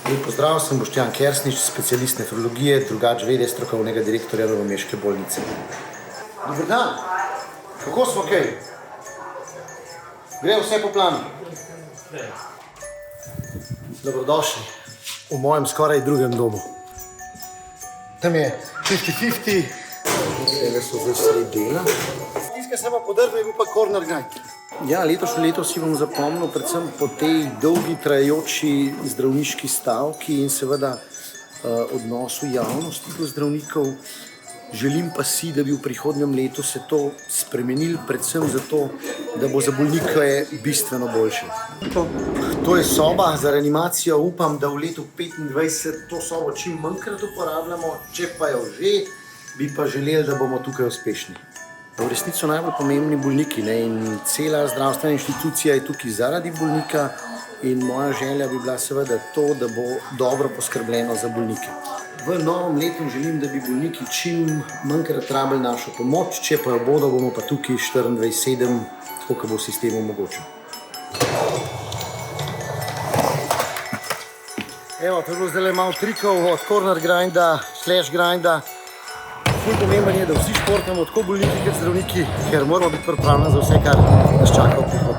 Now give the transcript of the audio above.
Lep pozdrav, sem Boštjan Kersnič, specialist nefrologije, drugač v.d. strokovnega direktorja novomeške bolnice. Dober dan, kako smo kaj? Gre vse po planu? Dobrodošli v mojem skoraj drugem domu. Tam je 50-50, vse so zdaj sredina. Tiskaj se pa podrbe, je bil pa corner grind. Ja, letošnje leto si bom zapomnil predvsem po tej dolgi trajajoči zdravniški stavki in seveda odnosu javnosti do zdravnikov. Želim pa si, da bi v prihodnjem letu se to spremenilo, predvsem zato, da bo za bolnike bistveno boljše. To je soba za reanimacijo, upam, da v letu 2025 to sobo čim manjkrat uporabljamo, če pa jo že, bi pa želeli, da bomo tukaj uspešni. V resnici so najbolj pomembni bolniki in cela zdravstvena inštitucija je tukaj zaradi bolnika in moja želja bi bila seveda to, da bo dobro poskrbljeno za bolnike. V novem letu želim, da bi bolniki čim manjkrat rabili našo pomoč, če pa jo bodo, bomo pa tukaj 24/7, tako kot bo sistem omogočil. Evo, to je bilo zdaj malo trikov od corner grinda, slash grinda. Ful pomemben je, da vsi športamo, tako bolniki kot zdravniki, ker moramo biti pripravljeni za vse, kar nas čaka v prihodnosti.